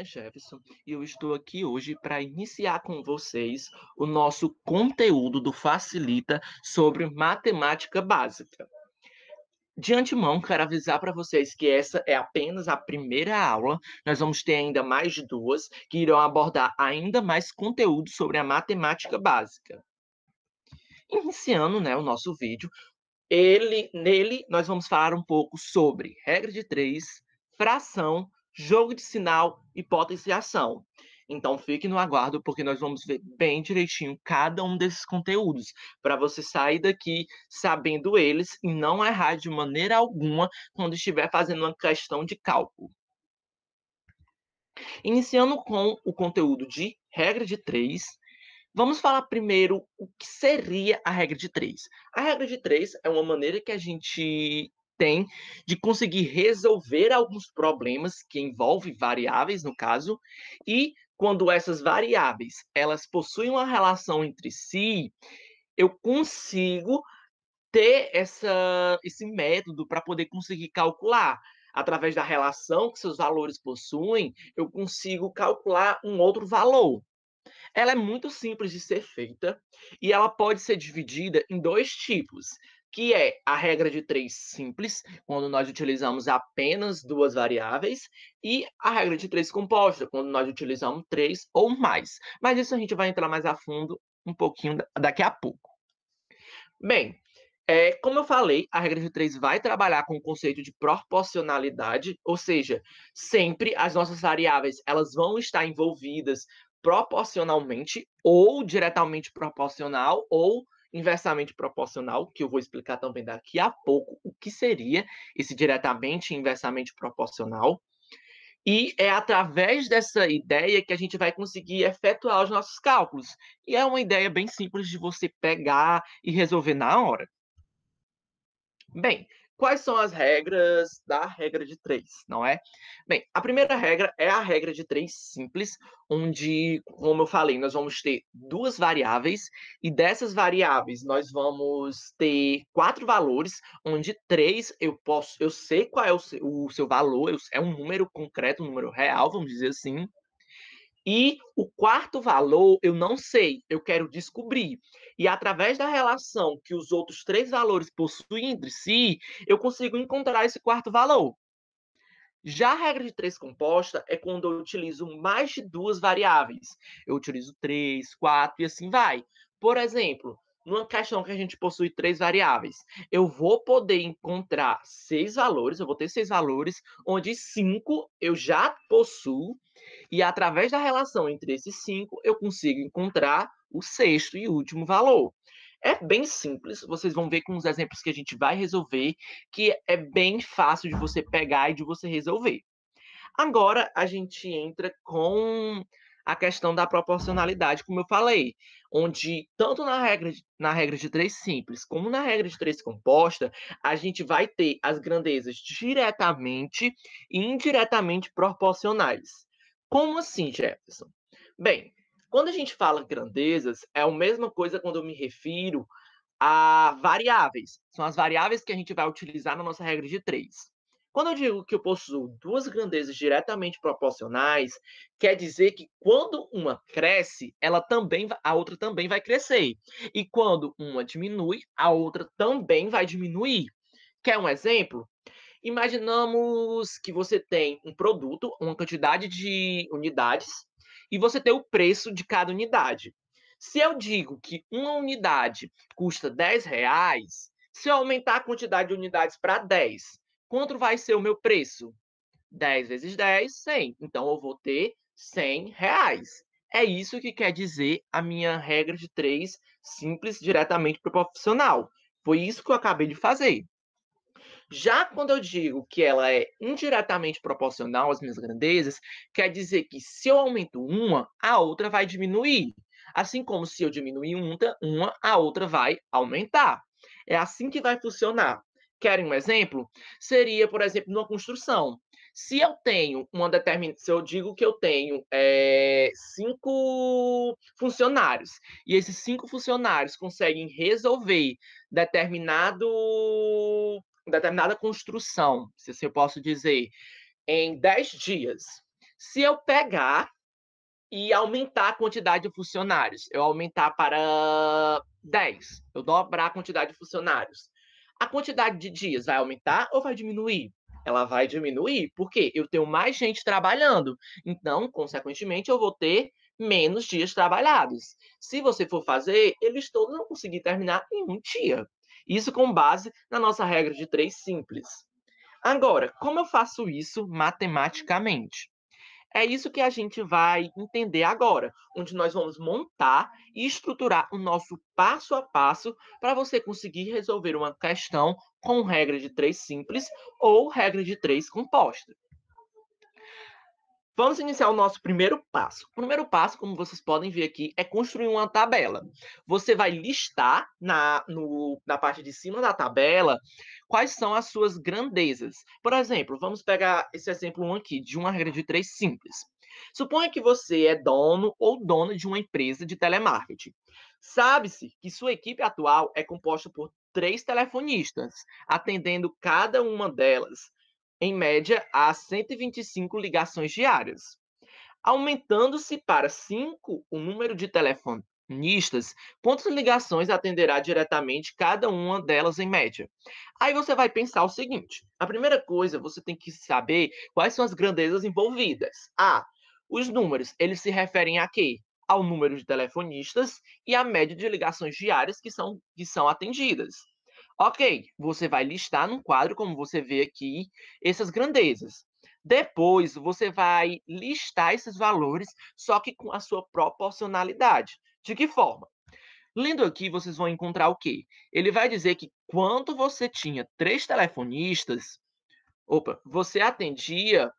Jefferson e eu estou aqui hoje para iniciar com vocês o nosso conteúdo do Facilita sobre matemática básica. De antemão, quero avisar para vocês que essa é apenas a primeira aula. Nós vamos ter ainda mais de duas que irão abordar ainda mais conteúdo sobre a matemática básica. Iniciando, o nosso vídeo, nele nós vamos falar um pouco sobre regra de três, fração, jogo de sinal e potenciação. Então fique no aguardo, porque nós vamos ver bem direitinho cada um desses conteúdos, para você sair daqui sabendo eles e não errar de maneira alguma quando estiver fazendo uma questão de cálculo. Iniciando com o conteúdo de regra de três, vamos falar primeiro o que seria a regra de três. A regra de três é uma maneira que a gente tem de conseguir resolver alguns problemas que envolvem variáveis, no caso, e quando essas variáveis elas possuem uma relação entre si, eu consigo ter esse método para poder conseguir calcular. Através da relação que seus valores possuem, eu consigo calcular um outro valor. Ela é muito simples de ser feita e ela pode ser dividida em dois tipos, que é a regra de três simples, quando nós utilizamos apenas duas variáveis, e a regra de três composta, quando nós utilizamos três ou mais. Mas isso a gente vai entrar mais a fundo um pouquinho daqui a pouco. Bem, como eu falei, a regra de três vai trabalhar com o conceito de proporcionalidade, ou seja, sempre as nossas variáveis elas vão estar envolvidas proporcionalmente, ou diretamente proporcional, ou inversamente proporcional, que eu vou explicar também daqui a pouco o que seria esse diretamente e inversamente proporcional. E é através dessa ideia que a gente vai conseguir efetuar os nossos cálculos. E é uma ideia bem simples de você pegar e resolver na hora. Bem, quais são as regras da regra de três, não é? Bem, a primeira regra é a regra de três simples, onde, como eu falei, nós vamos ter duas variáveis, e dessas variáveis nós vamos ter quatro valores, onde três eu sei qual é o seu valor, é um número concreto, um número real, vamos dizer assim, e o quarto valor eu não sei, eu quero descobrir. E através da relação que os outros três valores possuem entre si, eu consigo encontrar esse quarto valor. Já a regra de três composta é quando eu utilizo mais de duas variáveis. Eu utilizo três, quatro e assim vai. Por exemplo, numa questão que a gente possui três variáveis, eu vou poder encontrar seis valores, eu vou ter seis valores, onde cinco eu já possuo, e através da relação entre esses cinco, eu consigo encontrar o sexto e último valor. É bem simples, vocês vão ver com os exemplos que a gente vai resolver, que é bem fácil de você pegar e de você resolver. Agora a gente entra com a questão da proporcionalidade, como eu falei, onde tanto na regra de três simples como na regra de três composta, a gente vai ter as grandezas diretamente e indiretamente proporcionais. Como assim, Jefferson? Bem, quando a gente fala grandezas, é a mesma coisa quando eu me refiro a variáveis. São as variáveis que a gente vai utilizar na nossa regra de três. Quando eu digo que eu possuo duas grandezas diretamente proporcionais, quer dizer que quando uma cresce, a outra também vai crescer. E quando uma diminui, a outra também vai diminuir. Quer um exemplo? Imaginamos que você tem um produto, uma quantidade de unidades, e você tem o preço de cada unidade. Se eu digo que uma unidade custa R$ 10, se eu aumentar a quantidade de unidades para 10, quanto vai ser o meu preço? 10 vezes 10, 100. Então eu vou ter R$ 100. É isso que quer dizer a minha regra de três simples diretamente proporcional. Foi isso que eu acabei de fazer. Já quando eu digo que ela é indiretamente proporcional às minhas grandezas, quer dizer que se eu aumento uma, a outra vai diminuir. Assim como se eu diminuir uma, a outra vai aumentar. É assim que vai funcionar. Querem um exemplo? Seria, por exemplo, numa construção. Se eu digo que eu tenho 5 funcionários, e esses 5 funcionários conseguem resolver determinado determinada construção, se assim eu posso dizer, em 10 dias. Se eu pegar e aumentar a quantidade de funcionários, eu aumentar para 10, eu dobrar a quantidade de funcionários, a quantidade de dias vai aumentar ou vai diminuir? Ela vai diminuir, porque eu tenho mais gente trabalhando, então, consequentemente, eu vou ter menos dias trabalhados. Se você for fazer, eles todos vão conseguir terminar em um dia. Isso com base na nossa regra de 3 simples. Agora, como eu faço isso matematicamente? É isso que a gente vai entender agora, onde nós vamos montar e estruturar o nosso passo a passo para você conseguir resolver uma questão com regra de 3 simples ou regra de 3 composta. Vamos iniciar o nosso primeiro passo. O primeiro passo, como vocês podem ver aqui, é construir uma tabela. Você vai listar na parte de cima da tabela quais são as suas grandezas. Por exemplo, vamos pegar esse exemplo 1 aqui, de uma regra de 3 simples. Suponha que você é dono ou dona de uma empresa de telemarketing. Sabe-se que sua equipe atual é composta por 3 telefonistas, atendendo cada uma delas em média, há 125 ligações diárias. Aumentando-se para 5 o número de telefonistas, quantas ligações atenderá diretamente cada uma delas em média? Aí você vai pensar o seguinte: a primeira coisa, você tem que saber quais são as grandezas envolvidas. Os números, eles se referem a quê? Ao número de telefonistas e à média de ligações diárias que são atendidas. Ok, você vai listar num quadro, como você vê aqui, essas grandezas. Depois, você vai listar esses valores, só que com a sua proporcionalidade. De que forma? Lendo aqui, vocês vão encontrar o quê? Ele vai dizer que quando você tinha 3 telefonistas, você atendia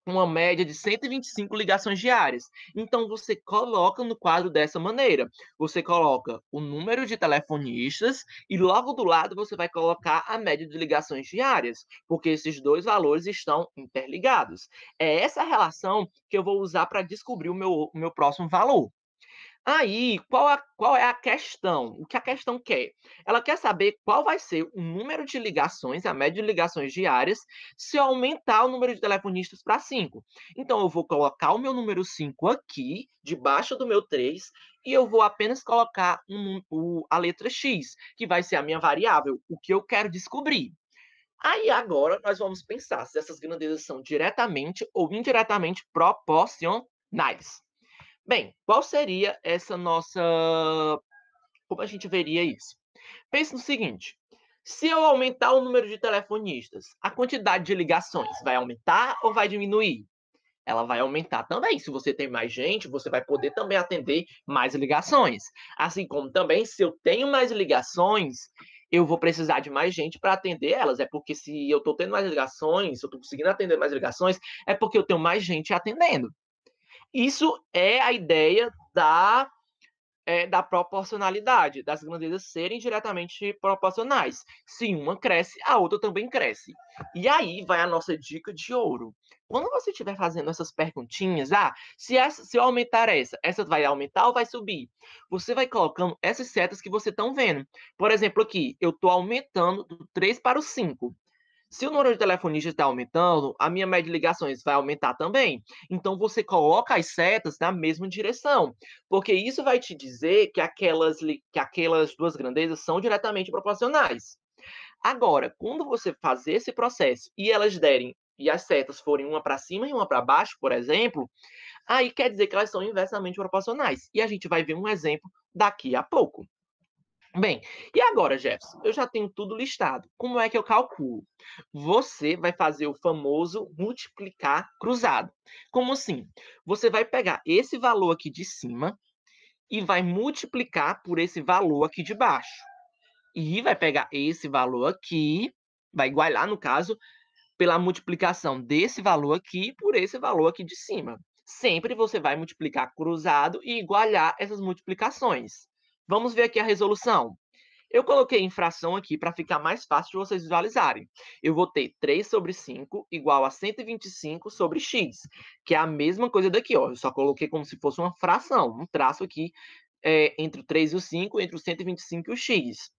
uma média de 125 ligações diárias. Então, você coloca no quadro dessa maneira. Você coloca o número de telefonistas e logo do lado você vai colocar a média de ligações diárias, porque esses dois valores estão interligados. É essa relação que eu vou usar para descobrir o meu próximo valor. Aí, qual é a questão? O que a questão quer? Ela quer saber qual vai ser o número de ligações, a média de ligações diárias, se eu aumentar o número de telefonistas para 5. Então, eu vou colocar o meu número 5 aqui, debaixo do meu 3, e eu vou apenas colocar a letra X, que vai ser a minha variável, o que eu quero descobrir. Aí, agora, nós vamos pensar se essas grandezas são diretamente ou indiretamente proporcionais. Bem, qual seria essa nossa. Como a gente veria isso? Pense no seguinte: se eu aumentar o número de telefonistas, a quantidade de ligações vai aumentar ou vai diminuir? Ela vai aumentar também. Se você tem mais gente, você vai poder também atender mais ligações. Assim como também, se eu tenho mais ligações, eu vou precisar de mais gente para atender elas. É porque se eu estou tendo mais ligações, se eu estou conseguindo atender mais ligações, é porque eu tenho mais gente atendendo. Isso é a ideia da proporcionalidade, das grandezas serem diretamente proporcionais. Se uma cresce, a outra também cresce. E aí vai a nossa dica de ouro. Quando você estiver fazendo essas perguntinhas, se eu aumentar essa vai aumentar ou vai subir? Você vai colocando essas setas que você estão vendo. Por exemplo, aqui, eu estou aumentando do 3 para o 5. Se o número de telefonistas está aumentando, a minha média de ligações vai aumentar também. Então, você coloca as setas na mesma direção, porque isso vai te dizer que aquelas duas grandezas são diretamente proporcionais. Agora, quando você fazer esse processo e elas derem, e as setas forem uma para cima e uma para baixo, por exemplo, aí quer dizer que elas são inversamente proporcionais. E a gente vai ver um exemplo daqui a pouco. Bem, e agora, Jefferson? Eu já tenho tudo listado. Como é que eu calculo? Você vai fazer o famoso multiplicar cruzado. Como assim? Você vai pegar esse valor aqui de cima e vai multiplicar por esse valor aqui de baixo. E vai pegar esse valor aqui, vai igualar, no caso, pela multiplicação desse valor aqui por esse valor aqui de cima. Sempre você vai multiplicar cruzado e igualar essas multiplicações. Vamos ver aqui a resolução. Eu coloquei em fração aqui para ficar mais fácil de vocês visualizarem. Eu vou ter 3 sobre 5 igual a 125 sobre x, que é a mesma coisa daqui, ó. Eu só coloquei como se fosse uma fração, um traço aqui entre o 3 e o 5, entre o 125 e o x.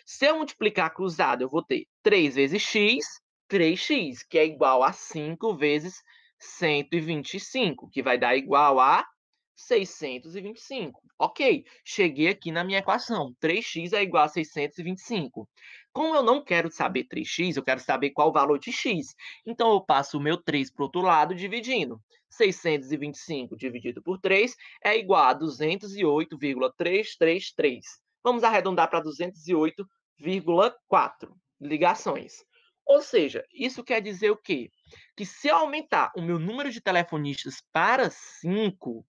Se eu multiplicar cruzado, eu vou ter 3 vezes x, 3x, que é igual a 5 vezes 125, que vai dar igual a 625. Ok, cheguei aqui na minha equação. 3x é igual a 625. Como eu não quero saber 3x, eu quero saber qual o valor de x. Então, eu passo o meu 3 para o outro lado, dividindo. 625 dividido por 3 é igual a 208,333. Vamos arredondar para 208,4 ligações. Ou seja, isso quer dizer o quê? Que se eu aumentar o meu número de telefonistas para 5,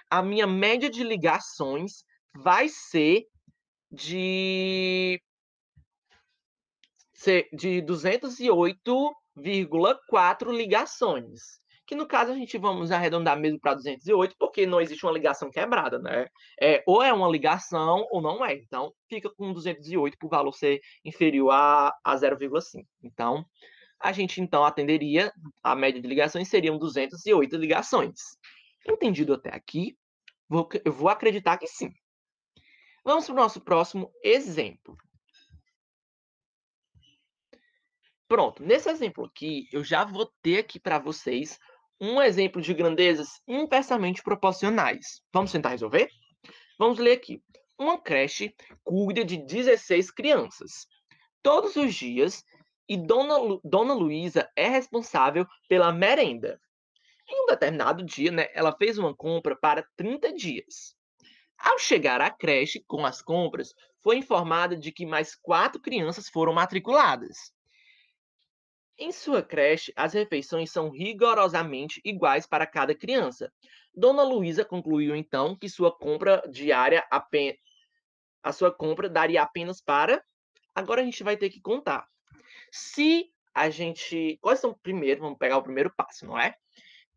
a minha média de ligações vai ser de, de 208,4 ligações. Que no caso a gente vamos arredondar mesmo para 208, porque não existe uma ligação quebrada, né? Ou é uma ligação ou não é. Então fica com 208 por valor ser inferior a 0,5. Então a gente então atenderia, a média de ligações seriam 208 ligações. Entendido até aqui? Eu vou acreditar que sim. Vamos para o nosso próximo exemplo. Pronto, nesse exemplo aqui, eu já vou ter aqui para vocês um exemplo de grandezas inversamente proporcionais. Vamos tentar resolver? Vamos ler aqui. Uma creche cuida de 16 crianças todos os dias e Dona Luísa é responsável pela merenda. Em um determinado dia, né, ela fez uma compra para 30 dias. Ao chegar à creche com as compras, foi informada de que mais 4 crianças foram matriculadas. Em sua creche, as refeições são rigorosamente iguais para cada criança. Dona Luísa concluiu então que sua compra diária a sua compra daria apenas para. Agora a gente vai ter que contar. Se a gente. Quais são primeiro? Vamos pegar o primeiro passo, não é?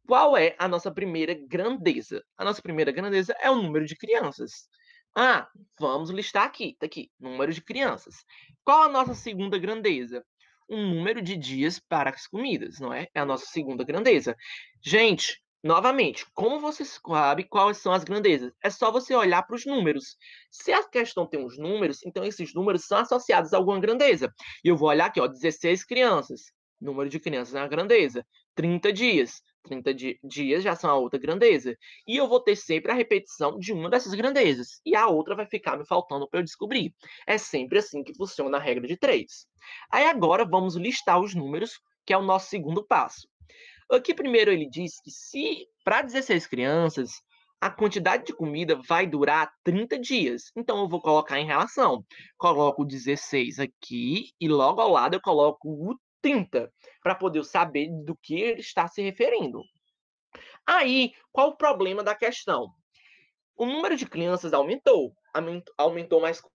Qual é a nossa primeira grandeza? A nossa primeira grandeza é o número de crianças. Ah, vamos listar aqui, tá aqui, número de crianças. Qual a nossa segunda grandeza? Um número de dias para as comidas, não é? É a nossa segunda grandeza. Gente, novamente, como você sabe quais são as grandezas? É só você olhar para os números. Se a questão tem os números, então esses números são associados a alguma grandeza. E eu vou olhar aqui, ó, 16 crianças. Número de crianças é uma grandeza. 30 dias. 30 dias já são a outra grandeza. E eu vou ter sempre a repetição de uma dessas grandezas. E a outra vai ficar me faltando para eu descobrir. É sempre assim que funciona a regra de 3. Aí agora vamos listar os números, que é o nosso segundo passo. Aqui primeiro ele diz que se para 16 crianças a quantidade de comida vai durar 30 dias. Então eu vou colocar em relação. Coloco o 16 aqui e logo ao lado eu coloco o 30 para poder saber do que ele está se referindo. Aí, qual o problema da questão? O número de crianças aumentou mais 4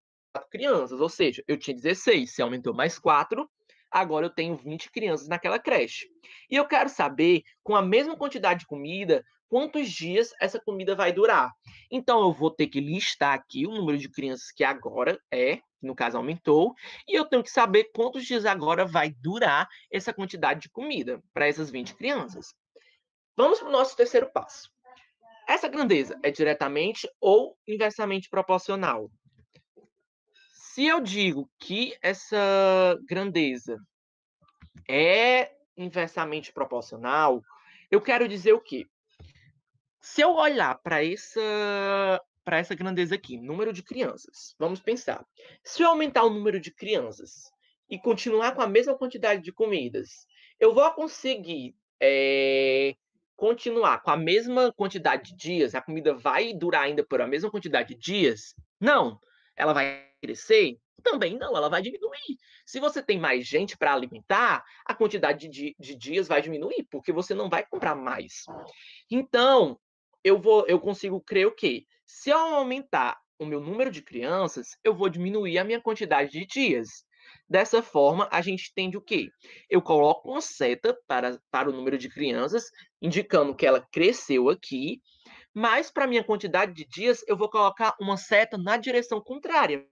crianças, ou seja, eu tinha 16, se aumentou mais 4, agora eu tenho 20 crianças naquela creche. E eu quero saber, com a mesma quantidade de comida, quantos dias essa comida vai durar. Então eu vou ter que listar aqui o número de crianças que agora no caso aumentou, e eu tenho que saber quantos dias agora vai durar essa quantidade de comida para essas 20 crianças. Vamos para o nosso terceiro passo. Essa grandeza é diretamente ou inversamente proporcional? Se eu digo que essa grandeza é inversamente proporcional, eu quero dizer o quê? Se eu olhar para essa grandeza aqui, número de crianças, vamos pensar. Se eu aumentar o número de crianças e continuar com a mesma quantidade de comidas, eu vou conseguir continuar com a mesma quantidade de dias? A comida vai durar ainda por a mesma quantidade de dias? Não. Ela vai crescer? Também não, ela vai diminuir. Se você tem mais gente para alimentar, a quantidade de dias vai diminuir, porque você não vai comprar mais. Então, eu consigo crer o quê? Se eu aumentar o meu número de crianças, eu vou diminuir a minha quantidade de dias. Dessa forma, a gente entende o quê? Eu coloco uma seta para o número de crianças, indicando que ela cresceu aqui, mas para a minha quantidade de dias, eu vou colocar uma seta na direção contrária.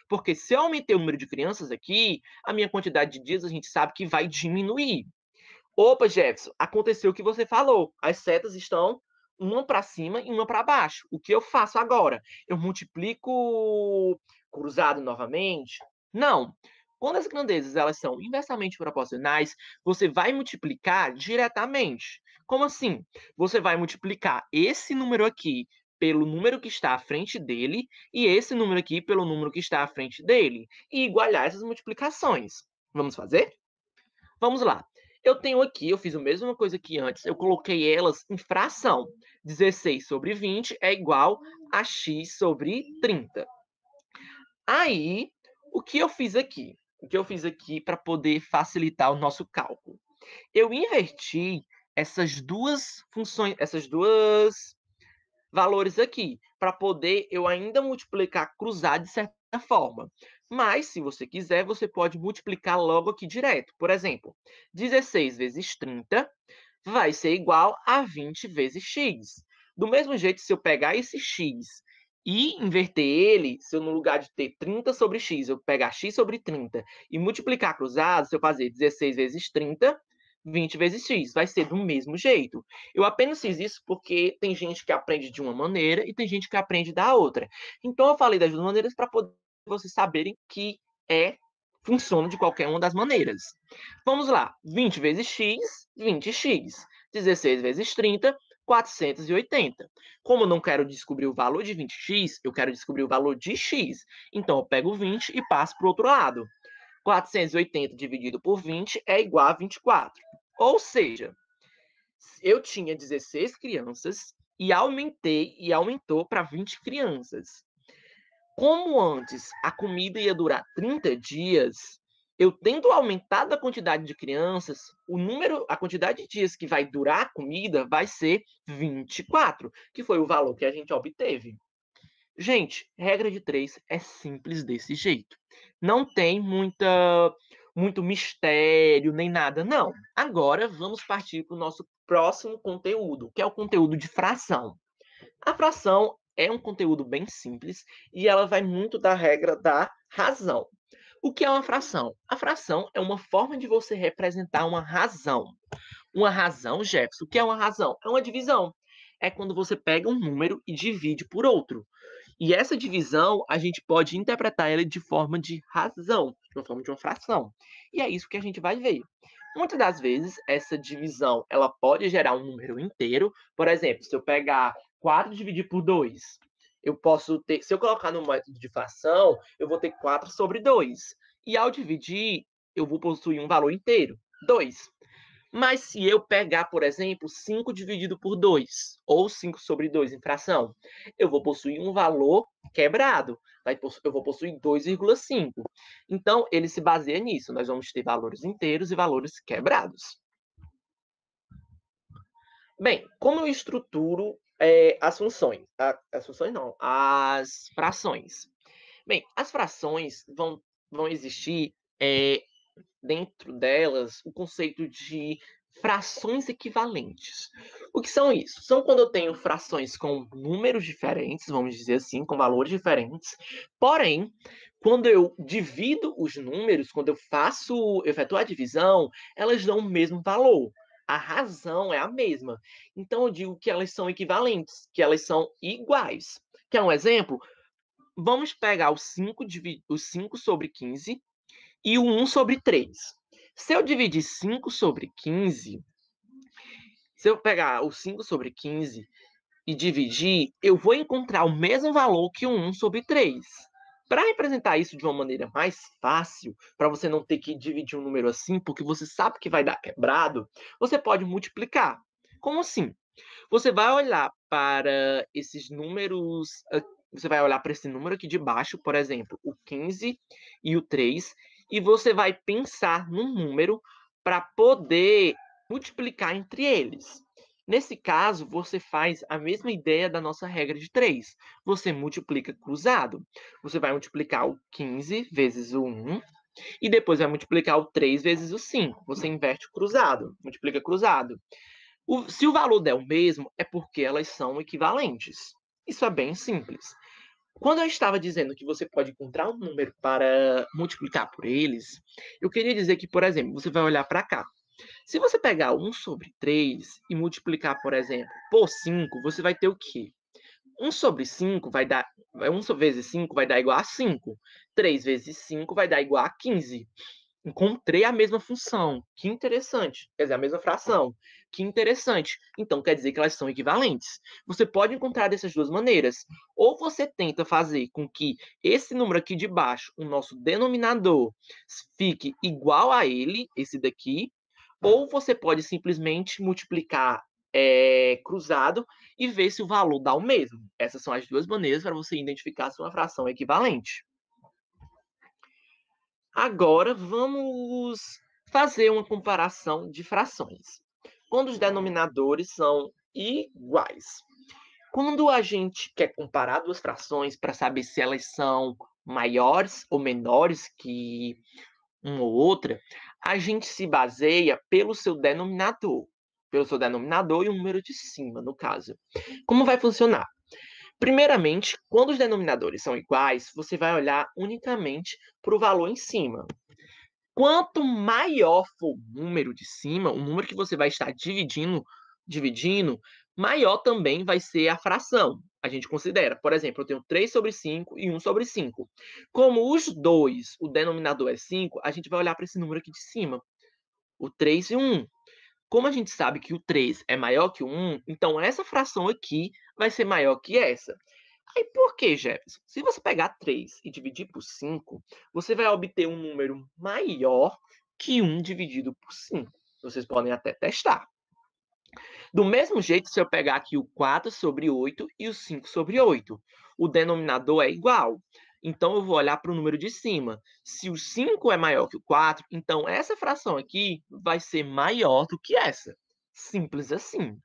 Porque se eu aumentei o número de crianças aqui, a minha quantidade de dias a gente sabe que vai diminuir. Opa, Jefferson, aconteceu o que você falou. As setas estão uma para cima e uma para baixo. O que eu faço agora? Eu multiplico cruzado novamente? Não. Quando as grandezas elas são inversamente proporcionais, você vai multiplicar diretamente. Como assim? Você vai multiplicar esse número aqui pelo número que está à frente dele e esse número aqui pelo número que está à frente dele e igualar essas multiplicações. Vamos fazer? Vamos lá. Eu tenho aqui, eu fiz a mesma coisa que antes, eu coloquei elas em fração. 16 sobre 20 é igual a x sobre 30. Aí, o que eu fiz aqui? O que eu fiz aqui para poder facilitar o nosso cálculo? Eu inverti essas duas funções, essas duas valores aqui, para poder eu ainda multiplicar cruzado de certa forma. Mas, se você quiser, você pode multiplicar logo aqui direto. Por exemplo, 16 vezes 30 vai ser igual a 20 vezes x. Do mesmo jeito, se eu pegar esse x e inverter ele, se eu no lugar de ter 30 sobre x, eu pegar x sobre 30 e multiplicar cruzado, se eu fazer 16 vezes 30, 20 vezes x, vai ser do mesmo jeito. Eu apenas fiz isso porque tem gente que aprende de uma maneira e tem gente que aprende da outra. Então eu falei das duas maneiras para poder vocês saberem que funciona de qualquer uma das maneiras. Vamos lá, 20 vezes x, 20x. 16 vezes 30, 480. Como eu não quero descobrir o valor de 20x, eu quero descobrir o valor de x. Então eu pego 20 e passo para o outro lado. 480 dividido por 20 é igual a 24. Ou seja, eu tinha 16 crianças e aumentou para 20 crianças. Como antes a comida ia durar 30 dias, eu tendo aumentado a quantidade de crianças, a quantidade de dias que vai durar a comida vai ser 24, que foi o valor que a gente obteve. Gente, regra de 3 é simples desse jeito. Não tem muito mistério nem nada, não. Agora vamos partir para o nosso próximo conteúdo, que é o conteúdo de fração. A fração é um conteúdo bem simples e ela vai muito da regra da razão. O que é uma fração? A fração é uma forma de você representar uma razão. Uma razão, Jefferson, o que é uma razão? É uma divisão. É quando você pega um número e divide por outro. E essa divisão, a gente pode interpretar ela de forma de razão, de uma forma de uma fração. E é isso que a gente vai ver. Muitas das vezes, essa divisão, ela pode gerar um número inteiro. Por exemplo, se eu pegar 4 e dividir por 2, eu posso ter, se eu colocar no método de fração, eu vou ter 4 sobre 2. E ao dividir, eu vou possuir um valor inteiro, 2. Mas se eu pegar, por exemplo, 5 dividido por 2, ou 5 sobre 2 em fração, eu vou possuir um valor quebrado. Eu vou possuir 2,5. Então, ele se baseia nisso. Nós vamos ter valores inteiros e valores quebrados. Bem, como eu estruturo as funções? As funções não, as frações. Bem, as frações vão existir dentro delas o conceito de frações equivalentes. O que são isso? São quando eu tenho frações com números diferentes, vamos dizer assim, com valores diferentes, porém, quando eu divido os números, quando eu efetuo a divisão, elas dão o mesmo valor. A razão é a mesma. Então eu digo que elas são equivalentes, que elas são iguais. Quer um exemplo? Vamos pegar os 5 sobre 15 e o 1 sobre 3. Se eu dividir 5 sobre 15, se eu pegar o 5 sobre 15 e dividir, eu vou encontrar o mesmo valor que o 1 sobre 3. Para representar isso de uma maneira mais fácil, para você não ter que dividir um número assim, porque você sabe que vai dar quebrado, você pode multiplicar. Como assim? Você vai olhar para esses números, você vai olhar para esse número aqui de baixo, por exemplo, o 15 e o 3, e você vai pensar num número para poder multiplicar entre eles. Nesse caso, você faz a mesma ideia da nossa regra de 3. Você multiplica cruzado. Você vai multiplicar o 15 vezes o 1 e depois vai multiplicar o 3 vezes o 5. Você inverte cruzado, multiplica cruzado. Se o valor der o mesmo, é porque elas são equivalentes. Isso é bem simples. Quando eu estava dizendo que você pode encontrar um número para multiplicar por eles, eu queria dizer que, por exemplo, você vai olhar para cá. Se você pegar 1 sobre 3 e multiplicar, por exemplo, por 5, você vai ter o quê? 1 sobre 5 vai dar. 1 vezes 5 vai dar igual a 5. 3 vezes 5 vai dar igual a 15. encontrei a mesma função, que interessante. Quer dizer, a mesma fração, que interessante. Então quer dizer que elas são equivalentes. Você pode encontrar dessas duas maneiras. Ou você tenta fazer com que esse número aqui de baixo, o nosso denominador, fique igual a ele, esse daqui, ou você pode simplesmente multiplicar cruzado e ver se o valor dá o mesmo. Essas são as duas maneiras para você identificar se uma fração é equivalente. Agora vamos fazer uma comparação de frações. Quando os denominadores são iguais. Quando a gente quer comparar duas frações para saber se elas são maiores ou menores que uma ou outra, a gente se baseia pelo seu denominador. Pelo seu denominador e o número de cima, no caso. Como vai funcionar? Primeiramente, quando os denominadores são iguais, você vai olhar unicamente para o valor em cima. Quanto maior for o número de cima, o número que você vai estar dividindo, maior também vai ser a fração. A gente considera, por exemplo, eu tenho 3 sobre 5 e 1 sobre 5. Como os dois, o denominador é 5, a gente vai olhar para esse número aqui de cima, o 3 e o 1. Como a gente sabe que o 3 é maior que o 1, então essa fração aqui vai ser maior que essa. Aí por que, Jefferson? Se você pegar 3 e dividir por 5, você vai obter um número maior que 1 dividido por 5. Vocês podem até testar. Do mesmo jeito, se eu pegar aqui o 4 sobre 8 e o 5 sobre 8, o denominador é igual. Então, eu vou olhar para o número de cima. Se o 5 é maior que o 4, então essa fração aqui vai ser maior do que essa. Simples assim.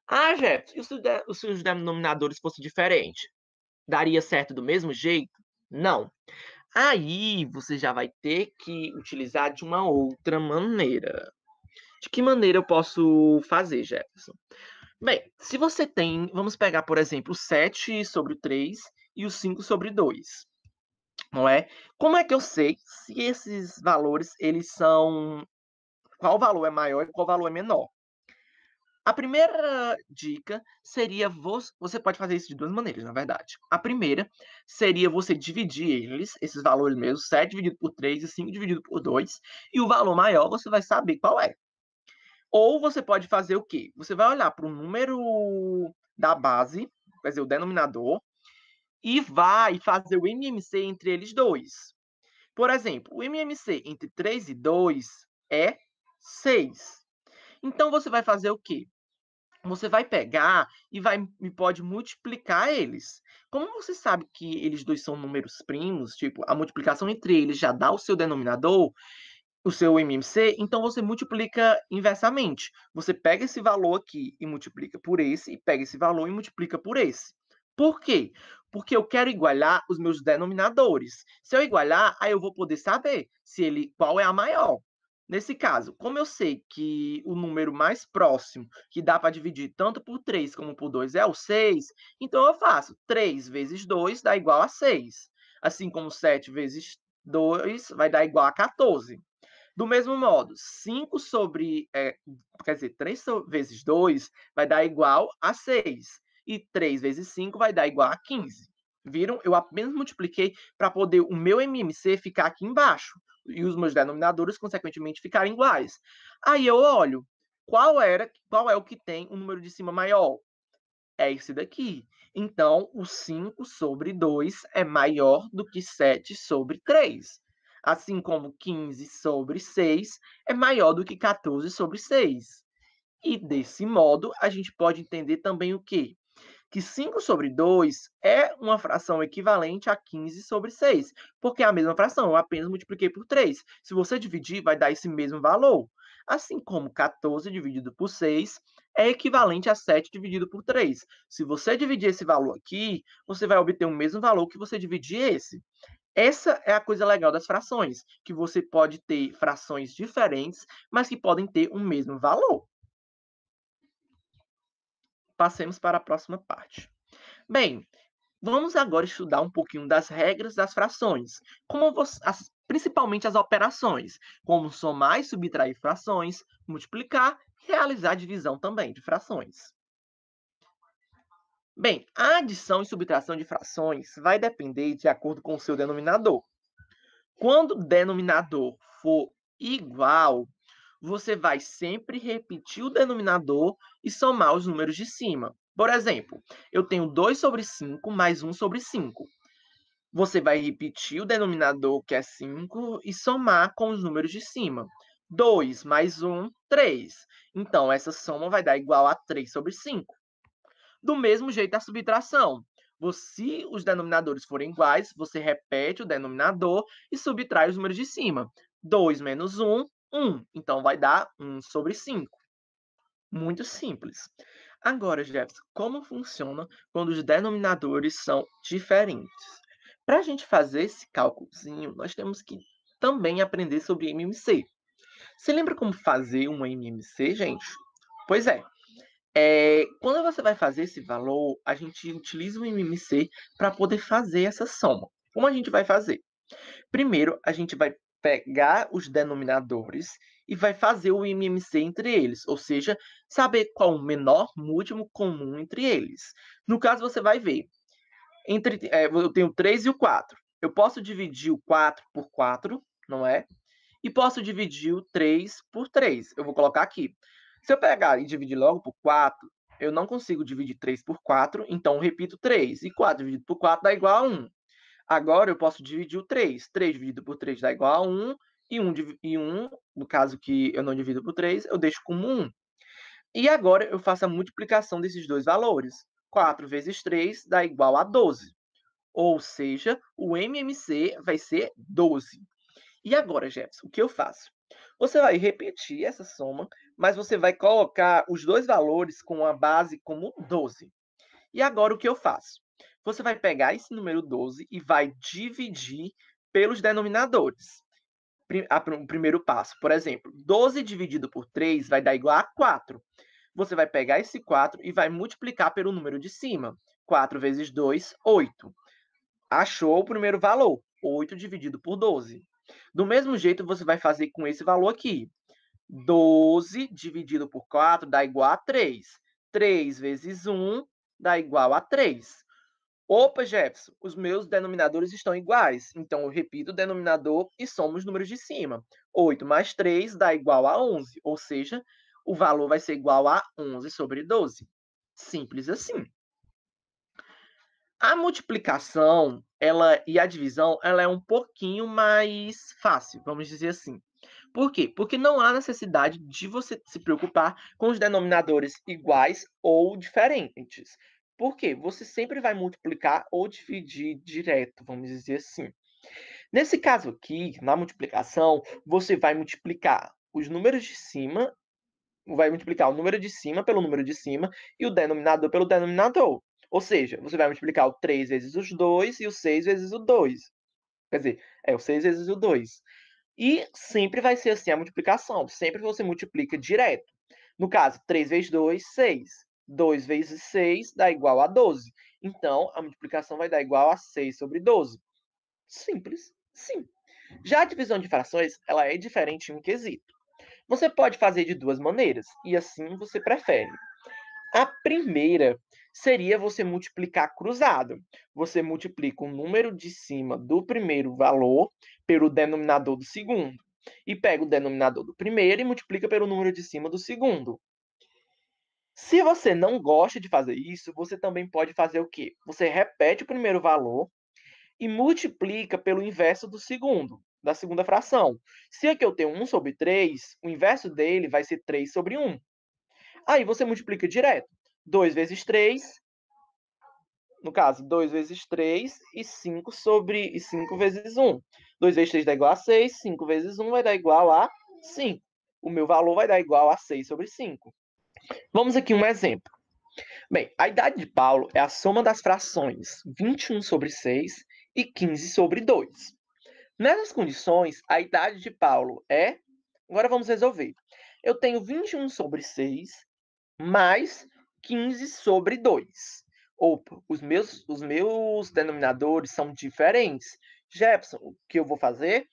Ah, Jefferson, e se os denominadores fossem diferentes? Daria certo do mesmo jeito? Não. Aí você já vai ter que utilizar de uma outra maneira. De que maneira eu posso fazer, Jefferson? Bem, se você tem, vamos pegar, por exemplo, o 7 sobre o 3 e o 5 sobre 2, não é? Como é que eu sei se esses valores, eles são, qual valor é maior e qual valor é menor? A primeira dica seria você pode fazer isso de duas maneiras, na verdade. A primeira seria você dividir eles, esses valores mesmos, 7 dividido por 3 e 5 dividido por 2, e o valor maior você vai saber qual é. Ou você pode fazer o quê? Você vai olhar para o número da base, quer dizer, o denominador, e vai fazer o MMC entre eles dois. Por exemplo, o MMC entre 3 e 2 é 6. Então você vai fazer o quê? Você vai pegar e pode multiplicar eles. Como você sabe que eles dois são números primos, tipo, a multiplicação entre eles já dá o seu denominador, o seu MMC, então você multiplica inversamente. Você pega esse valor aqui e multiplica por esse, e pega esse valor e multiplica por esse. Por quê? Porque eu quero igualar os meus denominadores. Se eu igualar, aí eu vou poder saber qual é a maior. Nesse caso, como eu sei que o número mais próximo que dá para dividir tanto por 3 como por 2 é o 6, então eu faço 3 vezes 2 dá igual a 6. Assim como 7 vezes 2 vai dar igual a 14. Do mesmo modo, 5 sobre, quer dizer, 3 vezes 2 vai dar igual a 6. E 3 vezes 5 vai dar igual a 15. Viram? Eu apenas multipliquei para poder o meu MMC ficar aqui embaixo. E os meus denominadores, consequentemente, ficarem iguais. Aí eu olho, qual é o que tem um número de cima maior? É esse daqui. Então, o 5 sobre 2 é maior do que 7 sobre 3. Assim como 15 sobre 6 é maior do que 14 sobre 6. E desse modo, a gente pode entender também o quê? Que 5 sobre 2 é uma fração equivalente a 15 sobre 6, porque é a mesma fração, eu apenas multipliquei por 3. Se você dividir, vai dar esse mesmo valor. Assim como 14 dividido por 6 é equivalente a 7 dividido por 3. Se você dividir esse valor aqui, você vai obter o mesmo valor que você dividir esse. Essa é a coisa legal das frações, que você pode ter frações diferentes, mas que podem ter o mesmo valor. Passemos para a próxima parte. Bem, vamos agora estudar um pouquinho das regras das frações, principalmente as operações, como somar e subtrair frações, multiplicar e realizar a divisão também de frações. Bem, a adição e subtração de frações vai depender de acordo com o seu denominador. Quando o denominador for igual, você vai sempre repetir o denominador e somar os números de cima. Por exemplo, eu tenho 2 sobre 5 mais 1 sobre 5. Você vai repetir o denominador, que é 5, e somar com os números de cima. 2 mais 1, 3. Então, essa soma vai dar igual a 3 sobre 5. Do mesmo jeito, a subtração. Se os denominadores forem iguais, você repete o denominador e subtrai os números de cima. 2 menos 1, 1. Então, vai dar 1 sobre 5. Muito simples. Agora, Jefferson, como funciona quando os denominadores são diferentes? Para a gente fazer esse cálculozinho, nós temos que também aprender sobre MMC. Você lembra como fazer uma MMC, gente? Pois é. Quando você vai fazer esse valor, a gente utiliza o MMC para poder fazer essa soma. Como a gente vai fazer? Primeiro, a gente vai pegar os denominadores e vai fazer o MMC entre eles, ou seja, saber qual o menor múltiplo comum entre eles. No caso, você vai ver, eu tenho 3 e o 4. Eu posso dividir o 4 por 4, não é? E posso dividir o 3 por 3. Eu vou colocar aqui. Se eu pegar e dividir logo por 4, eu não consigo dividir 3 por 4, então eu repito 3. E 4 dividido por 4 dá igual a 1. Agora eu posso dividir o 3. 3 dividido por 3 dá igual a 1. E 1, no caso que eu não divido por 3, eu deixo como 1. E agora eu faço a multiplicação desses dois valores. 4 vezes 3 dá igual a 12. Ou seja, o MMC vai ser 12. E agora, Jefferson, o que eu faço? Você vai repetir essa soma, mas você vai colocar os dois valores com a base como 12. E agora o que eu faço? Você vai pegar esse número 12 e vai dividir pelos denominadores. O primeiro passo, por exemplo, 12 dividido por 3 vai dar igual a 4. Você vai pegar esse 4 e vai multiplicar pelo número de cima. 4 vezes 2, 8. Achou o primeiro valor, 8 dividido por 12. Do mesmo jeito, você vai fazer com esse valor aqui. 12 dividido por 4 dá igual a 3. 3 vezes 1 dá igual a 3. Opa, Jefferson, os meus denominadores estão iguais. Então, eu repito o denominador e somo os números de cima. 8 mais 3 dá igual a 11, ou seja, o valor vai ser igual a 11 sobre 12. Simples assim. A multiplicação e a divisão ela é um pouquinho mais fácil, vamos dizer assim. Por quê? Porque não há necessidade de você se preocupar com os denominadores iguais ou diferentes. Por quê? Você sempre vai multiplicar ou dividir direto, vamos dizer assim. Nesse caso aqui, na multiplicação, você vai multiplicar os números de cima, vai multiplicar o número de cima pelo número de cima e o denominador pelo denominador. Ou seja, você vai multiplicar o 3 vezes os 2 e o 6 vezes o 2. Quer dizer, o 6 vezes o 2. E sempre vai ser assim a multiplicação. Sempre você multiplica direto. No caso, 3 vezes 2, 6. 2 vezes 6 dá igual a 12. Então, a multiplicação vai dar igual a 6 sobre 12. Simples, sim. Já a divisão de frações, ela é diferente em um quesito. Você pode fazer de duas maneiras, e assim você prefere. A primeira seria você multiplicar cruzado. Você multiplica o número de cima do primeiro valor pelo denominador do segundo. E pega o denominador do primeiro e multiplica pelo número de cima do segundo. Se você não gosta de fazer isso, você também pode fazer o quê? Você repete o primeiro valor e multiplica pelo inverso do segundo, da segunda fração. Se aqui eu tenho 1 sobre 3, o inverso dele vai ser 3 sobre 1. Aí você multiplica direto. 2 vezes 3, no caso, 2 vezes 3 e 5 vezes 1. 2 vezes 3 dá igual a 6, 5 vezes 1 vai dar igual a 5. O meu valor vai dar igual a 6 sobre 5. Vamos aqui um exemplo. Bem, a idade de Paulo é a soma das frações 21 sobre 6 e 15 sobre 2. Nessas condições, a idade de Paulo é... Agora vamos resolver. Eu tenho 21 sobre 6 mais 15 sobre 2. Opa, os meus denominadores são diferentes. Jefferson, o que eu vou fazer?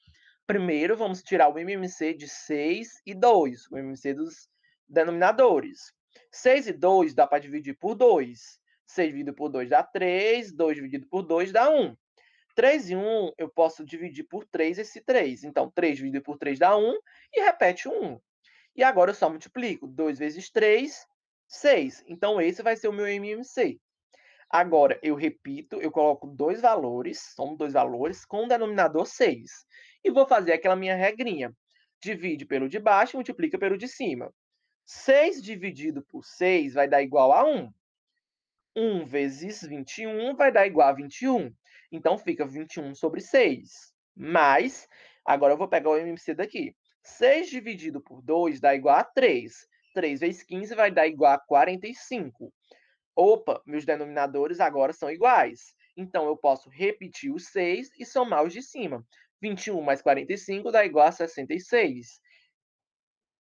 Primeiro, vamos tirar o MMC de 6 e 2, o MMC dos denominadores. 6 e 2 dá para dividir por 2. 6 dividido por 2 dá 3, 2 dividido por 2 dá 1. 3 e 1, eu posso dividir por 3 esse 3. Então, 3 dividido por 3 dá 1 e repete o 1. E agora eu só multiplico. 2 vezes 3, 6. Então, esse vai ser o meu MMC. Agora, eu repito, eu coloco dois valores, somo dois valores, com o denominador 6. E vou fazer aquela minha regrinha. Divide pelo de baixo e multiplica pelo de cima. 6 dividido por 6 vai dar igual a 1. 1 vezes 21 vai dar igual a 21. Então, fica 21 sobre 6. Mas, agora eu vou pegar o MMC daqui. 6 dividido por 2 dá igual a 3. 3 vezes 15 vai dar igual a 45. Opa, meus denominadores agora são iguais. Então, eu posso repetir os 6 e somar os de cima. 21 mais 45 dá igual a 66.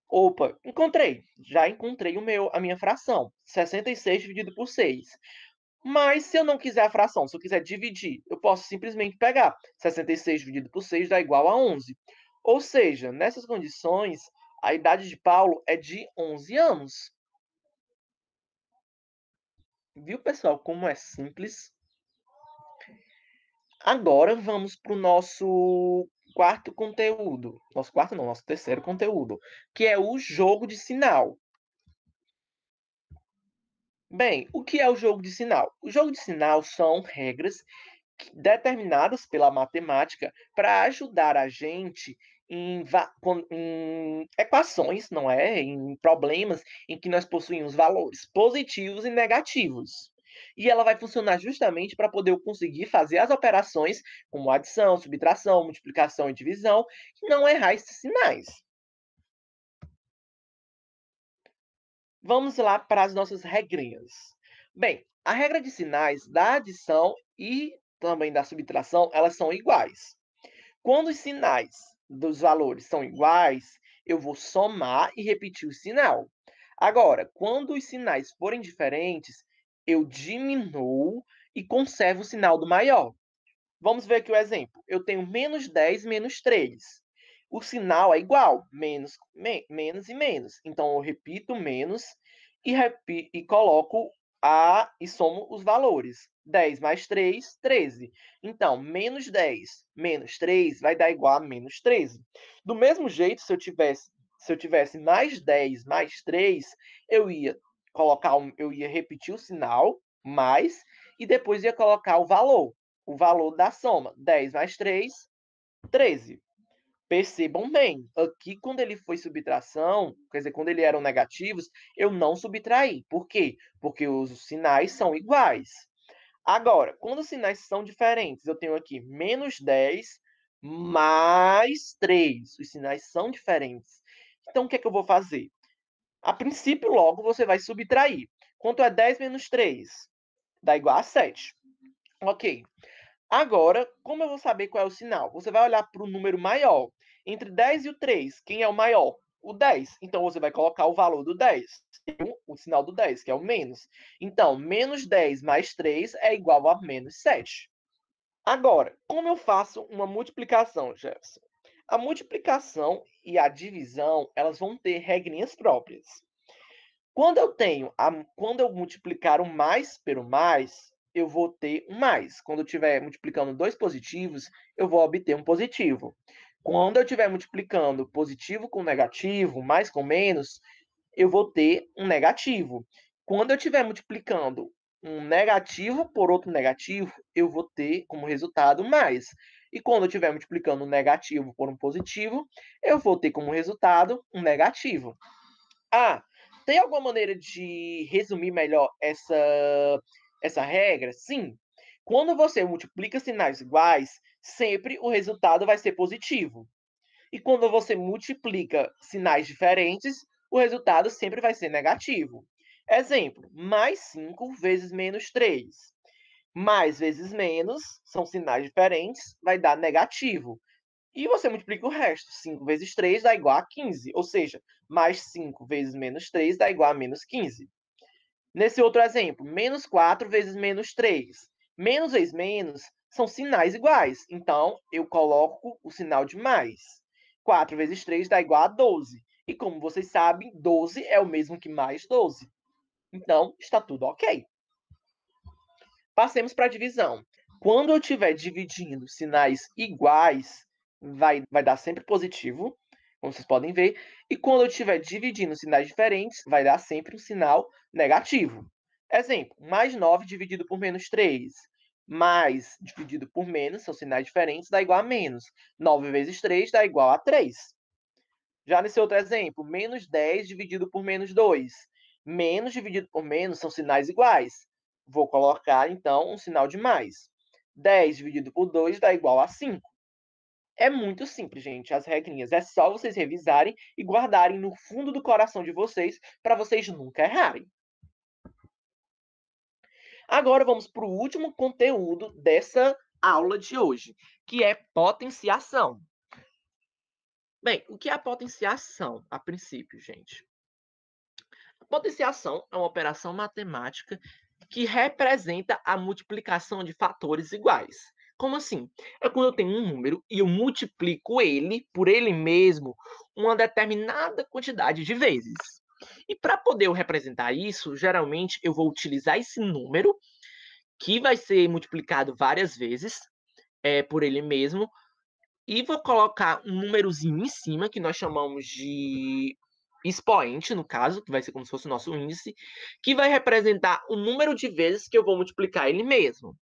Opa, encontrei. Já encontrei a minha fração. 66 dividido por 6. Mas se eu não quiser a fração, se eu quiser dividir, eu posso simplesmente pegar 66 dividido por 6 dá igual a 11. Ou seja, nessas condições, a idade de Paulo é de 11 anos. Viu, pessoal, como é simples? Agora vamos para o nosso quarto conteúdo. Nosso quarto não, nosso terceiro conteúdo, que é o jogo de sinal. Bem, o que é o jogo de sinal? O jogo de sinal são regras determinadas pela matemática para ajudar a gente em equações, não é? Em problemas em que nós possuímos valores positivos e negativos. E ela vai funcionar justamente para poder eu conseguir fazer as operações como adição, subtração, multiplicação e divisão, e não errar esses sinais. Vamos lá para as nossas regrinhas. Bem, a regra de sinais da adição e também da subtração, elas são iguais. Quando os sinais dos valores são iguais, eu vou somar e repetir o sinal. Agora, quando os sinais forem diferentes, eu diminuo e conservo o sinal do maior. Vamos ver aqui o exemplo. Eu tenho menos 10 menos 3. O sinal é igual, menos e menos. Então, eu repito menos e coloco e somo os valores. 10 mais 3, 13. Então, menos 10 menos 3 vai dar igual a menos 13. Do mesmo jeito, se eu tivesse mais 10 mais 3, eu ia repetir o sinal, mais, e depois ia colocar o valor da soma. 10 mais 3, 13. Percebam bem, aqui quando ele foi subtração, quer dizer, quando ele eram negativos, eu não subtraí. Por quê? Porque os sinais são iguais. Agora, quando os sinais são diferentes, eu tenho aqui menos 10 mais 3. Os sinais são diferentes. Então, o que é que eu vou fazer? A princípio, logo, você vai subtrair. Quanto é 10 menos 3? Dá igual a 7. Ok. Agora, como eu vou saber qual é o sinal? Você vai olhar para o número maior. Entre 10 e o 3, quem é o maior? O 10. Então, você vai colocar o valor do 10. O sinal do 10, que é o menos. Então, menos 10 mais 3 é igual a menos 7. Agora, como eu faço uma multiplicação, Jefferson? A multiplicação e a divisão, elas vão ter regrinhas próprias. Quando eu multiplicar o mais pelo mais, eu vou ter um mais. Quando eu estiver multiplicando dois positivos, eu vou obter um positivo. Quando eu estiver multiplicando positivo com negativo, mais com menos, eu vou ter um negativo. Quando eu estiver multiplicando um negativo por outro negativo, eu vou ter como resultado mais. E quando eu estiver multiplicando um negativo por um positivo, eu vou ter como resultado um negativo. Ah, tem alguma maneira de resumir melhor essa regra? Sim. Quando você multiplica sinais iguais, sempre o resultado vai ser positivo. E quando você multiplica sinais diferentes, o resultado sempre vai ser negativo. Exemplo: mais 5 vezes menos 3. Mais vezes menos, são sinais diferentes, vai dar negativo. E você multiplica o resto. 5 vezes 3 dá igual a 15. Ou seja, mais 5 vezes menos 3 dá igual a menos 15. Nesse outro exemplo, menos 4 vezes menos 3. Menos vezes menos são sinais iguais. Então, eu coloco o sinal de mais. 4 vezes 3 dá igual a 12. E como vocês sabem, 12 é o mesmo que mais 12. Então, está tudo ok. Passemos para a divisão. Quando eu estiver dividindo sinais iguais, vai dar sempre positivo, como vocês podem ver. E quando eu estiver dividindo sinais diferentes, vai dar sempre um sinal negativo. Exemplo, mais 9 dividido por menos 3. Mais dividido por menos, são sinais diferentes, dá igual a menos. 9 vezes 3 dá igual a 3. Já nesse outro exemplo, menos 10 dividido por menos 2. Menos dividido por menos são sinais iguais. Vou colocar, então, um sinal de mais. 10 dividido por 2 dá igual a 5. É muito simples, gente, as regrinhas. É só vocês revisarem e guardarem no fundo do coração de vocês para vocês nunca errarem. Agora vamos para o último conteúdo dessa aula de hoje, que é potenciação. Bem, o que é a potenciação, a princípio, gente? A potenciação é uma operação matemática que representa a multiplicação de fatores iguais. Como assim? É quando eu tenho um número e eu multiplico ele por ele mesmo uma determinada quantidade de vezes. E para poder eu representar isso, geralmente eu vou utilizar esse número, que vai ser multiplicado várias vezes por ele mesmo, e vou colocar um númerozinho em cima, que nós chamamos de expoente, no caso, que vai ser como se fosse o nosso índice, que vai representar o número de vezes que eu vou multiplicar ele mesmo.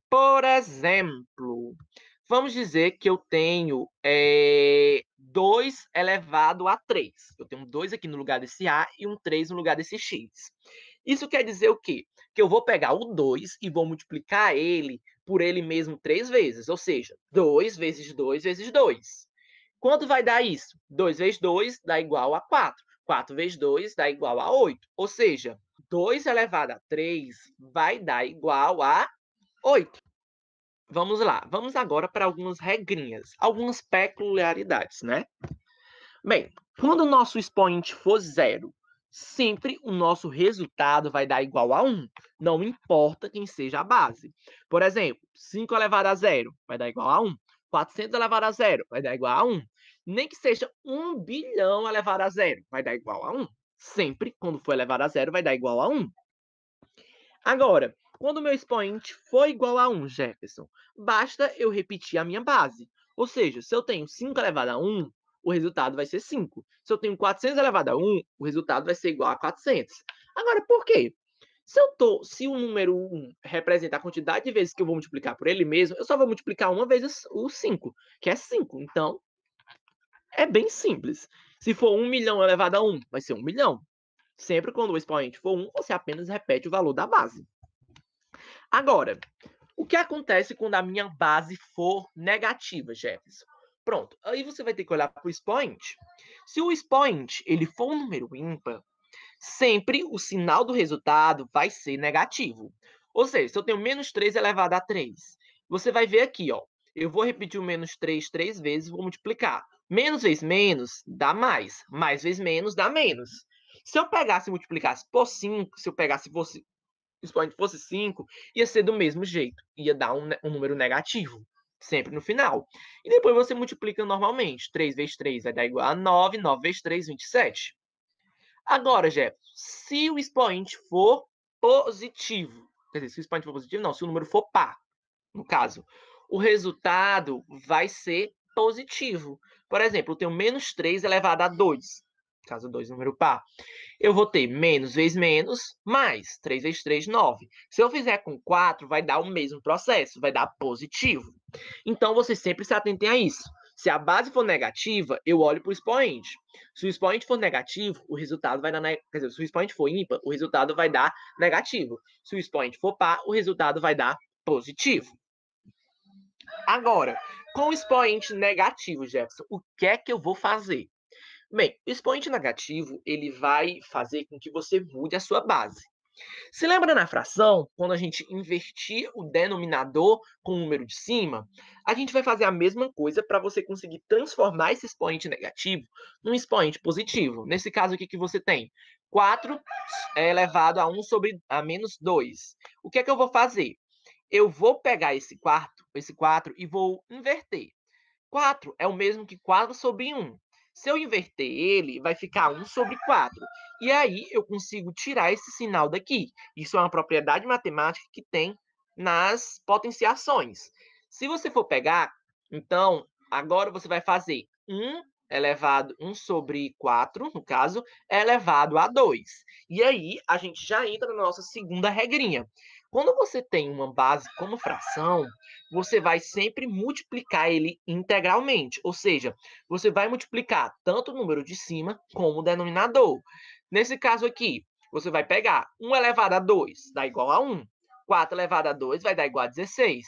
Por exemplo, vamos dizer que eu tenho 2 elevado a 3. Eu tenho 2 aqui no lugar desse A e um 3 no lugar desse X. Isso quer dizer o quê? Que eu vou pegar o 2 e vou multiplicar ele por ele mesmo 3 vezes, ou seja, 2 vezes 2 vezes 2. Quanto vai dar isso? 2 vezes 2 dá igual a 4. 4 vezes 2 dá igual a 8. Ou seja, 2 elevado a 3 vai dar igual a 8. Vamos lá, vamos agora para algumas regrinhas, algumas peculiaridades, né? Bem, quando o nosso expoente for zero, sempre o nosso resultado vai dar igual a 1, não importa quem seja a base. Por exemplo, 5 elevado a zero vai dar igual a 1, 400 elevado a zero vai dar igual a 1, nem que seja 1 bilhão elevado a zero vai dar igual a 1. Sempre, quando for elevado a zero, vai dar igual a 1. Agora, quando o meu expoente for igual a 1, Jefferson, basta eu repetir a minha base. Ou seja, se eu tenho 5 elevado a 1, o resultado vai ser 5. Se eu tenho 400 elevado a 1, o resultado vai ser igual a 400. Agora, por quê? Se o número 1 representa a quantidade de vezes que eu vou multiplicar por ele mesmo, eu só vou multiplicar uma vez o 5, que é 5. Então, é bem simples. Se for 1 milhão elevado a 1, vai ser 1 milhão. Sempre quando o expoente for 1, você apenas repete o valor da base. Agora, o que acontece quando a minha base for negativa, Jefferson? Pronto, aí você vai ter que olhar para o expoente. Se o expoente ele for um número ímpar, sempre o sinal do resultado vai ser negativo. Ou seja, se eu tenho menos 3 elevado a 3, você vai ver aqui, ó, eu vou repetir o menos 3 três vezes e vou multiplicar. Menos vezes menos dá mais vezes menos dá menos. Se eu pegasse e multiplicasse por 5, se eu pegasse fosse o expoente fosse 5, ia ser do mesmo jeito. Ia dar um número negativo, sempre no final. E depois você multiplica normalmente. 3 vezes 3 vai dar igual a 9, 9 vezes 3, 27. Agora, Jeff, se o expoente for positivo, quer dizer, se o expoente for positivo, não, se o número for par, no caso, o resultado vai ser positivo. Por exemplo, eu tenho menos 3 elevado a 2, caso 2 número par. Eu vou ter menos vezes menos, mais 3 vezes 3, 9. Se eu fizer com 4, vai dar o mesmo processo, vai dar positivo. Então, vocês sempre se atentem a isso. Se a base for negativa, eu olho para o expoente. Se o expoente for negativo, o resultado vai dar... Quer dizer, se o expoente for ímpar, o resultado vai dar negativo. Se o expoente for par, o resultado vai dar positivo. Agora, com o expoente negativo, Jefferson, o que é que eu vou fazer? Bem, o expoente negativo, ele vai fazer com que você mude a sua base. Se lembra na fração, quando a gente invertir o denominador com o número de cima, a gente vai fazer a mesma coisa para você conseguir transformar esse expoente negativo num expoente positivo. Nesse caso aqui que você tem 4 elevado a 1 sobre a menos 2. O que é que eu vou fazer? Eu vou pegar esse 4 e vou inverter. 4 é o mesmo que 4 sobre 1. Se eu inverter ele, vai ficar 1 sobre 4. E aí eu consigo tirar esse sinal daqui. Isso é uma propriedade matemática que tem nas potenciações. Se você for pegar, então, agora você vai fazer 1 sobre 4, no caso, elevado a 2. E aí, a gente já entra na nossa segunda regrinha. Quando você tem uma base como fração, você vai sempre multiplicar ele integralmente, ou seja, você vai multiplicar tanto o número de cima como o denominador. Nesse caso aqui, você vai pegar 1 elevado a 2, dá igual a 1. 4 elevado a 2 vai dar igual a 16.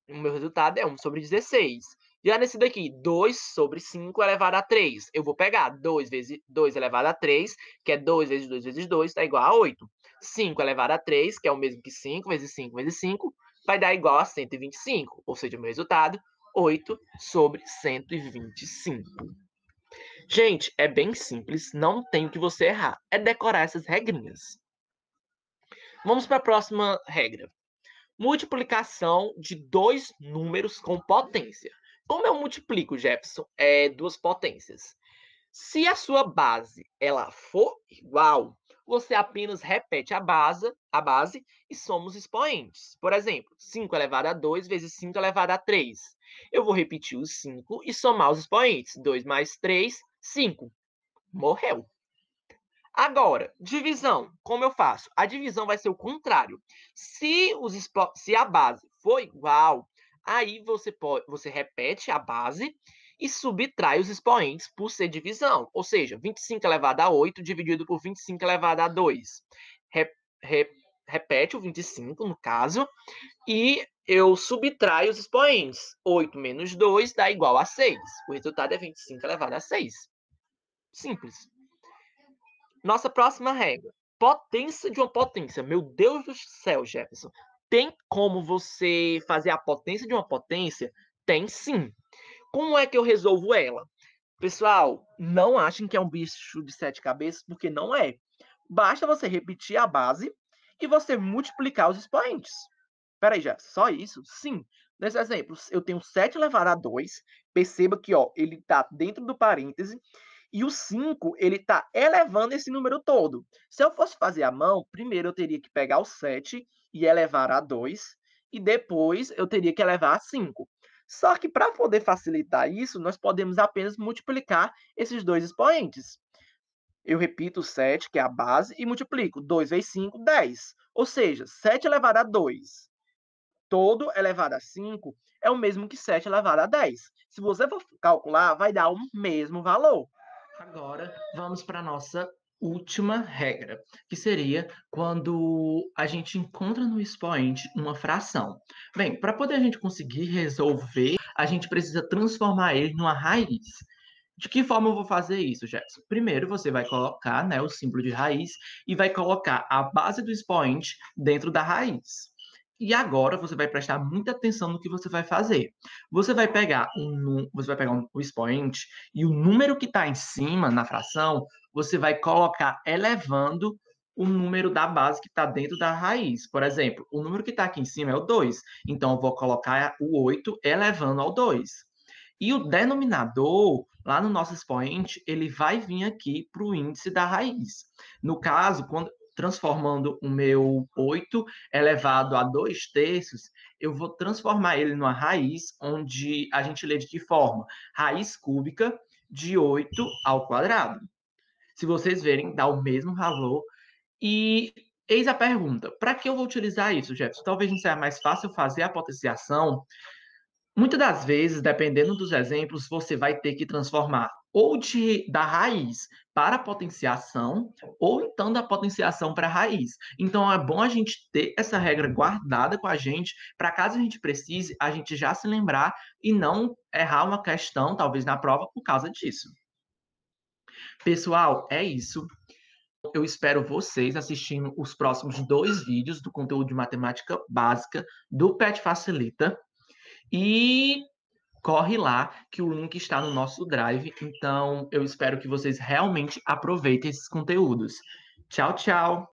O meu resultado é 1 sobre 16. Já nesse daqui, 2 sobre 5 elevado a 3. Eu vou pegar 2 vezes 2 elevado a 3, que é 2 vezes 2 vezes 2, está igual a 8. 5 elevado a 3, que é o mesmo que 5 vezes 5 vezes 5, vai dar igual a 125. Ou seja, o meu resultado, 8 sobre 125. Gente, é bem simples, não tem o que você errar. É decorar essas regrinhas. Vamos para a próxima regra. Multiplicação de dois números com potência. Como eu multiplico, Jefferson? Duas potências. Se a sua base ela for igual, você apenas repete a base e soma os expoentes. Por exemplo, 5 elevado a 2 vezes 5 elevado a 3. Eu vou repetir os 5 e somar os expoentes. 2 mais 3, 5. Morreu. Agora, divisão, como eu faço? A divisão vai ser o contrário. Se a base for igual, aí você repete a base e subtrai os expoentes por ser divisão. Ou seja, 25 elevado a 8 dividido por 25 elevado a 2. Re, re, repete o 25, no caso, e eu subtraio os expoentes. 8 menos 2 dá igual a 6. O resultado é 25 elevado a 6. Simples. Nossa próxima regra. Potência de uma potência. Meu Deus do céu, Jefferson. Tem como você fazer a potência de uma potência? Tem sim. Como é que eu resolvo ela? Pessoal, não achem que é um bicho de 7 cabeças, porque não é. Basta você repetir a base e você multiplicar os expoentes. Peraí, Jefferson, só isso? Sim. Nesse exemplo, eu tenho 7 elevado a 2. Perceba que ele está dentro do parêntese. E o 5, ele está elevando esse número todo. Se eu fosse fazer à mão, primeiro eu teria que pegar o 7 e elevar a 2, e depois eu teria que elevar a 5. Só que para poder facilitar isso, nós podemos apenas multiplicar esses dois expoentes. Eu repito o 7, que é a base, e multiplico 2 vezes 5, 10. Ou seja, 7 elevado a 2 todo elevado a 5 é o mesmo que 7 elevado a 10. Se você for calcular, vai dar o mesmo valor. Agora, vamos para a nossa última regra, que seria quando a gente encontra no expoente uma fração. Bem, para poder a gente conseguir resolver, a gente precisa transformar ele numa raiz. De que forma eu vou fazer isso, Jefferson? Primeiro, você vai colocar, né, o símbolo de raiz e vai colocar a base do expoente dentro da raiz. E agora você vai prestar muita atenção no que você vai fazer. Você vai pegar o expoente e o número que está em cima na fração, você vai colocar elevando o número da base que está dentro da raiz. Por exemplo, o número que está aqui em cima é o 2. Então, eu vou colocar o 8 elevando ao 2. E o denominador, lá no nosso expoente, ele vai vir aqui para o índice da raiz. No caso, transformando o meu 8 elevado a 2/3, eu vou transformar ele numa raiz, onde a gente lê de que forma? Raiz cúbica de 8 ao quadrado. Se vocês verem, dá o mesmo valor. E eis a pergunta: para que eu vou utilizar isso, Jefferson? Talvez não seja mais fácil fazer a potenciação. Muitas das vezes, dependendo dos exemplos, você vai ter que transformar ou da raiz para a potenciação, ou então da potenciação para a raiz. Então, é bom a gente ter essa regra guardada com a gente, para caso a gente precise, a gente já se lembrar e não errar uma questão, talvez na prova, por causa disso. Pessoal, é isso. Eu espero vocês assistindo os próximos 2 vídeos do conteúdo de matemática básica do PET Facilita. E corre lá, que o link está no nosso Drive. Então, eu espero que vocês realmente aproveitem esses conteúdos. Tchau, tchau!